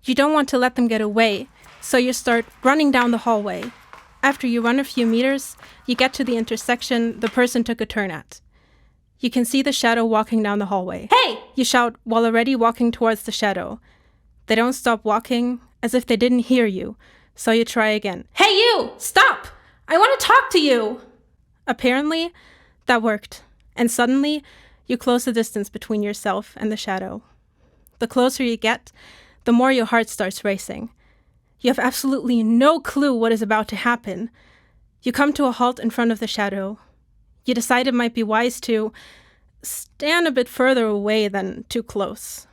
You don't want to let them get away, so you start running down the hallway. After you run a few meters, you get to the intersection the person took a turn at. You can see the shadow walking down the hallway. "Hey!" You shout while already walking towards the shadow. They don't stop walking, as if they didn't hear you, so you try again. "Hey you! Stop! I want to talk to you!" Apparently, that worked, and suddenly, you close the distance between yourself and the shadow. The closer you get, the more your heart starts racing. You have absolutely no clue what is about to happen. You come to a halt in front of the shadow. You decide it might be wise to stand a bit further away than too close.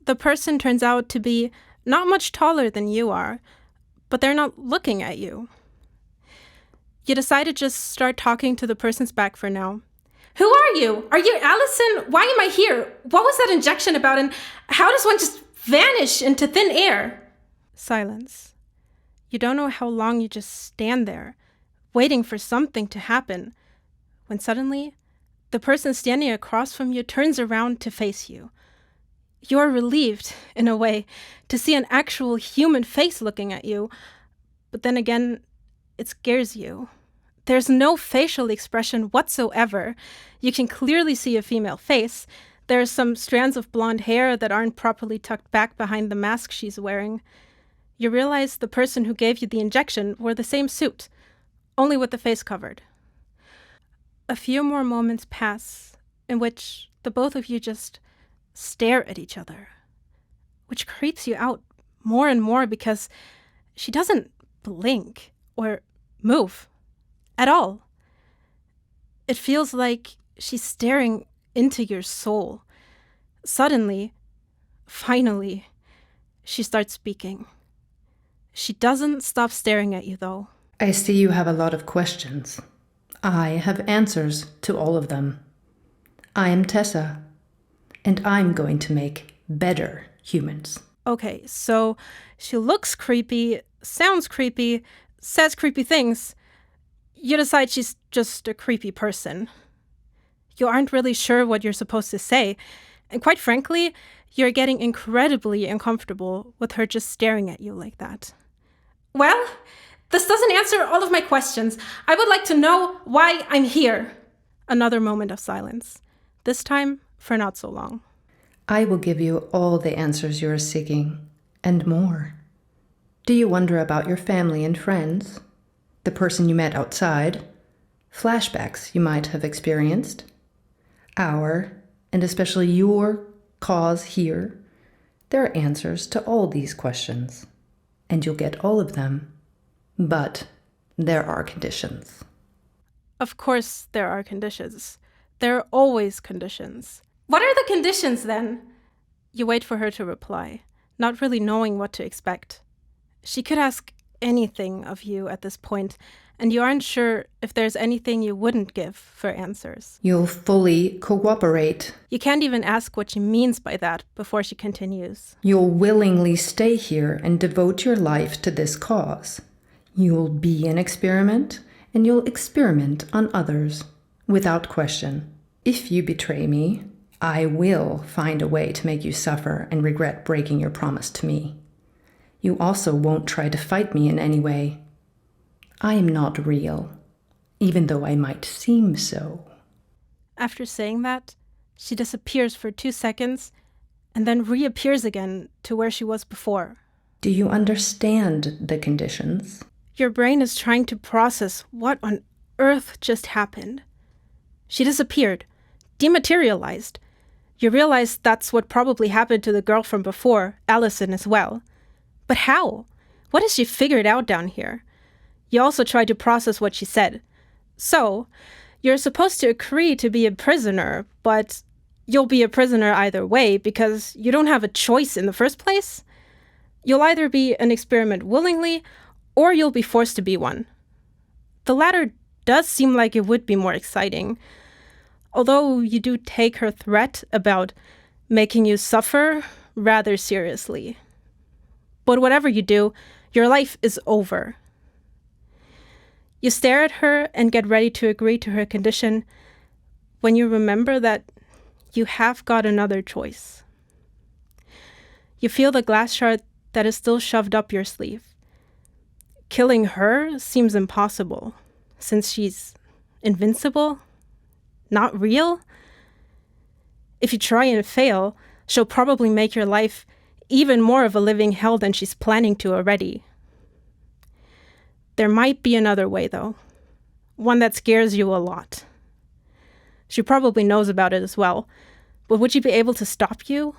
The person turns out to be not much taller than you are, but they're not looking at you. You decide to just start talking to the person's back for now. "Who are you? Are you Allison? Why am I here? What was that injection about? And how does one just vanish into thin air?" Silence. You don't know how long you just stand there, waiting for something to happen, when suddenly, the person standing across from you turns around to face you. You're relieved, in a way, to see an actual human face looking at you, but then again, it scares you. There's no facial expression whatsoever. You can clearly see a female face. There are some strands of blonde hair that aren't properly tucked back behind the mask she's wearing. You realize the person who gave you the injection wore the same suit, only with the face covered. A few more moments pass, in which the both of you just stare at each other, which creeps you out more and more because she doesn't blink or move at all. It feels like she's staring into your soul. Suddenly, finally, she starts speaking. She doesn't stop staring at you, though. "I see you have a lot of questions. I have answers to all of them. I am Tessa, and I'm going to make better humans." Okay, so she looks creepy, sounds creepy, says creepy things. You decide she's just a creepy person. You aren't really sure what you're supposed to say, and quite frankly, you're getting incredibly uncomfortable with her just staring at you like that. "Well, this doesn't answer all of my questions. I would like to know why I'm here." Another moment of silence, this time for not so long. "I will give you all the answers you are seeking, and more. Do you wonder about your family and friends? The person you met outside? Flashbacks you might have experienced? Our, and especially your, cause here? There are answers to all these questions, and you'll get all of them. But there are conditions." Of course there are conditions. There are always conditions. "What are the conditions, then?" You wait for her to reply, not really knowing what to expect. She could ask anything of you at this point, and you aren't sure if there's anything you wouldn't give for answers. "You'll fully cooperate. You can't even ask what she means by that before she continues. You'll willingly stay here and devote your life to this cause. You'll be an experiment, and you'll experiment on others, without question. If you betray me, I will find a way to make you suffer and regret breaking your promise to me. You also won't try to fight me in any way. I am not real, even though I might seem so." After saying that, she disappears for 2 seconds and then reappears again to where she was before. "Do you understand the conditions?" Your brain is trying to process what on earth just happened. She disappeared, dematerialized. You realize that's what probably happened to the girl from before, Allison, as well. But how? What has she figured out down here? You also try to process what she said. So, you're supposed to agree to be a prisoner, but you'll be a prisoner either way because you don't have a choice in the first place. You'll either be an experiment willingly, or you'll be forced to be one. The latter does seem like it would be more exciting, although you do take her threat about making you suffer rather seriously. But whatever you do, your life is over. You stare at her and get ready to agree to her condition when you remember that you have got another choice. You feel the glass shard that is still shoved up your sleeve. Killing her seems impossible, since she's invincible, not real. If you try and fail, she'll probably make your life even more of a living hell than she's planning to already. There might be another way, though, one that scares you a lot. She probably knows about it as well, but would she be able to stop you?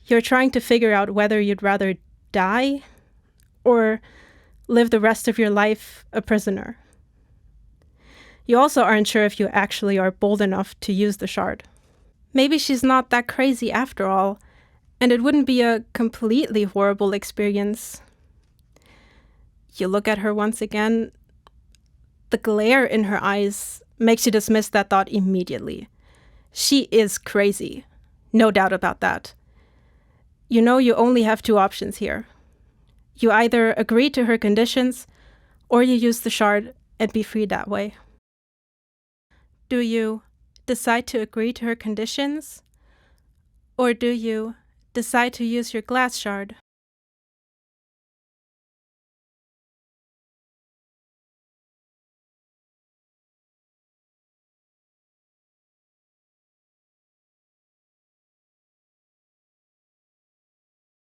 You're trying to figure out whether you'd rather die or live the rest of your life a prisoner. You also aren't sure if you actually are bold enough to use the shard. Maybe she's not that crazy after all, and it wouldn't be a completely horrible experience. You look at her once again. The glare in her eyes makes you dismiss that thought immediately. She is crazy, no doubt about that. You know you only have two options here. You either agree to her conditions, or you use the shard and be free that way. Do you decide to agree to her conditions? Or do you decide to use your glass shard?